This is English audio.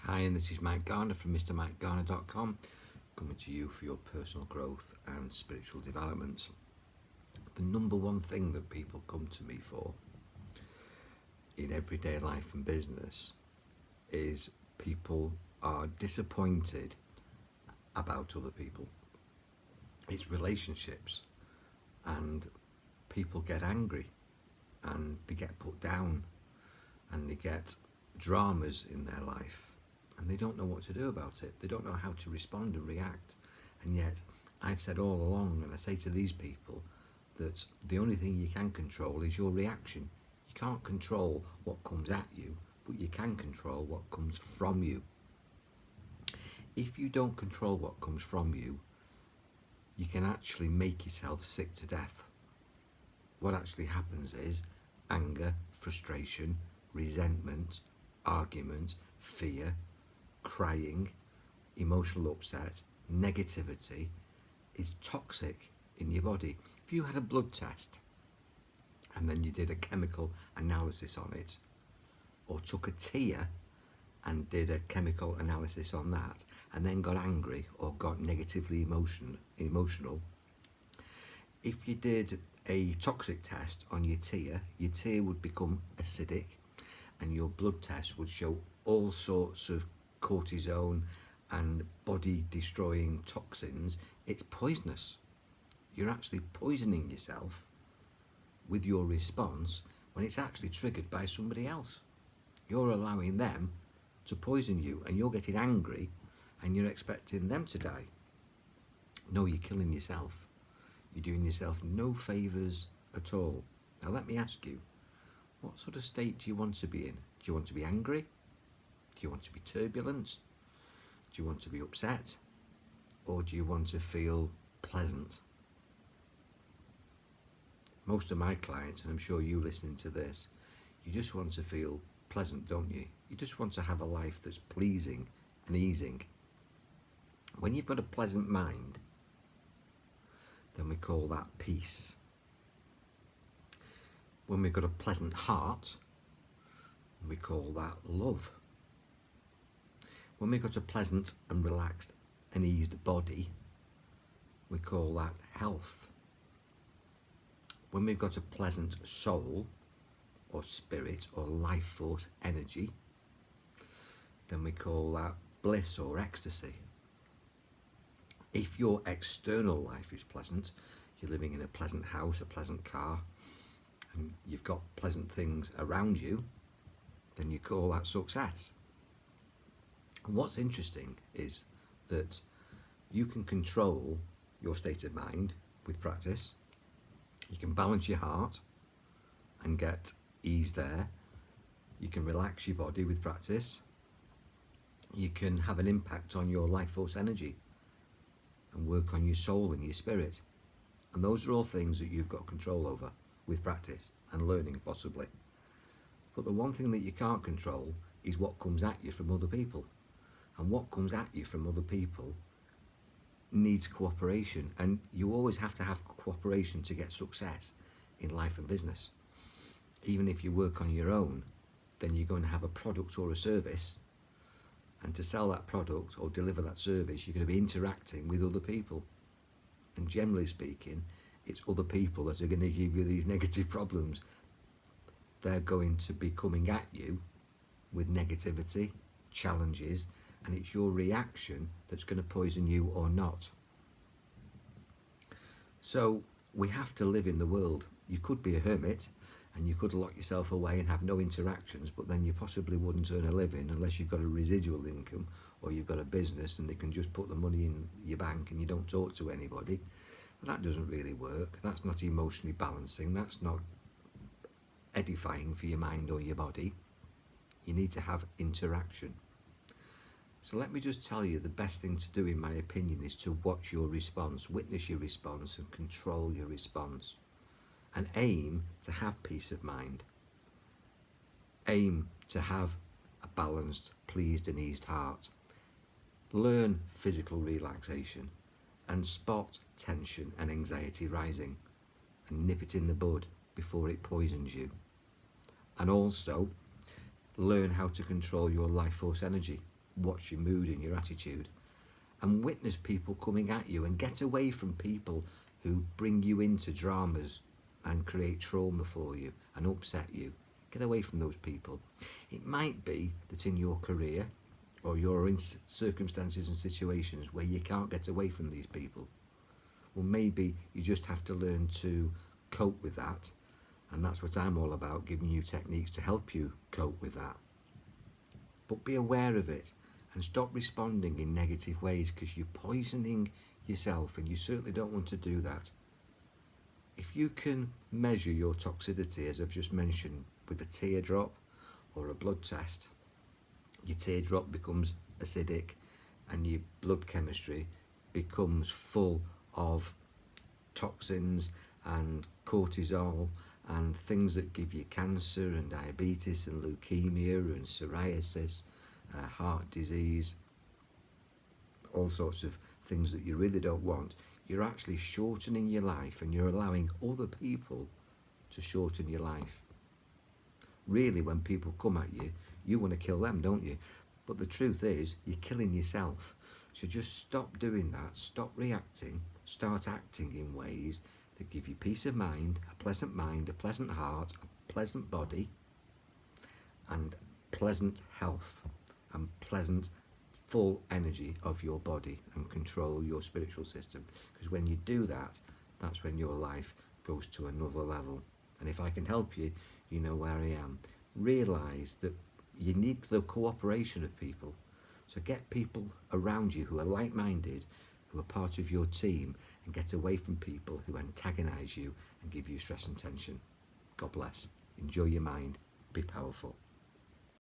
Hi, and this is Mike Garner from MrMikeGarner.com, coming to you for your personal growth and spiritual development. The number one thing that people come to me for in everyday life and business is people are disappointed about other people. It's relationships, and people get angry and they get put down and they get dramas in their life and they don't know what to do about it. They don't know how to respond and react. And yet I've said all along, and I say to these people, that the only thing you can control is your reaction. You can't control what comes at you, but you can control what comes from you. If you don't control what comes from you, you can actually make yourself sick to death. What actually happens is anger, frustration, resentment, argument, fear, crying, emotional upset, negativity is toxic in your body. If you had a blood test and then you did a chemical analysis on it, or took a tear and did a chemical analysis on that, and then got angry or got negatively emotional, if you did a toxic test on your tear would become acidic, and your blood test would show all sorts of cortisone and body destroying toxins. It's poisonous. You're actually poisoning yourself with your response when it's actually triggered by somebody else. You're allowing them to poison you, and you're getting angry and you're expecting them to die. No, you're killing yourself. You're doing yourself no favours at all. Now let me ask you, what sort of state do you want to be in? Do you want to be angry? Do you want to be turbulent? Do you want to be upset? Or do you want to feel pleasant? Most of my clients, and I'm sure you listening to this, you just want to feel pleasant, don't you? You just want to have a life that's pleasing and easing. When you've got a pleasant mind, then we call that peace. When we've got a pleasant heart, we call that love. When we've got a pleasant and relaxed and eased body, we call that health. When we've got a pleasant soul or spirit or life force energy, then we call that bliss or ecstasy. If your external life is pleasant, you're living in a pleasant house, a pleasant car, and you've got pleasant things around you, then you call that success. And what's interesting is that you can control your state of mind with practice. You can balance your heart and get ease there. You can relax your body with practice. You can have an impact on your life force energy and work on your soul and your spirit. And those are all things that you've got control over with practice and learning, possibly. But the one thing that you can't control is what comes at you from other people. And what comes at you from other people needs cooperation, and you always have to have cooperation to get success in life and business. Even if you work on your own, then you're going to have a product or a service, and to sell that product or deliver that service, you're going to be interacting with other people. And generally speaking, it's other people that are going to give you these negative problems. They're going to be coming at you with negativity, challenges, and it's your reaction that's going to poison you or not. So we have to live in the world. You could be a hermit and you could lock yourself away and have no interactions, but then you possibly wouldn't earn a living unless you've got a residual income or you've got a business and they can just put the money in your bank and you don't talk to anybody. But that doesn't really work. That's not emotionally balancing. That's not edifying for your mind or your body. You need to have interaction. So let me just tell you, the best thing to do, in my opinion, is to watch your response, witness your response and control your response. And aim to have peace of mind. Aim to have a balanced, pleased and eased heart. Learn physical relaxation and spot tension and anxiety rising and nip it in the bud before it poisons you. And also learn how to control your life force energy. watch your mood and your attitude, and witness people coming at you, and get away from people who bring you into dramas and create trauma for you and upset you. Get away from those people. It might be that in your career or you're in circumstances and situations where you can't get away from these people. Well, maybe you just have to learn to cope with that, and that's what I'm all about, giving you techniques to help you cope with that. But be aware of it and stop responding in negative ways, because you're poisoning yourself, and you certainly don't want to do that. If you can measure your toxicity, as I've just mentioned, with a teardrop or a blood test, your teardrop becomes acidic and your blood chemistry becomes full of toxins and cortisol and things that give you cancer and diabetes and leukemia and psoriasis, heart disease, all sorts of things that you really don't want. You're actually shortening your life, and you're allowing other people to shorten your life. Really, when people come at you, you want to kill them, don't you? But the truth is, you're killing yourself. So just stop doing that, stop reacting, start acting in ways that give you peace of mind, a pleasant heart, a pleasant body, and pleasant health, and pleasant full energy of your body, and control your spiritual system. Because when you do that, that's when your life goes to another level. And if I can help you, you know where I am. Realise that you need the cooperation of people. So get people around you who are like-minded, who are part of your team, and get away from people who antagonise you and give you stress and tension. God bless. Enjoy your mind. Be powerful.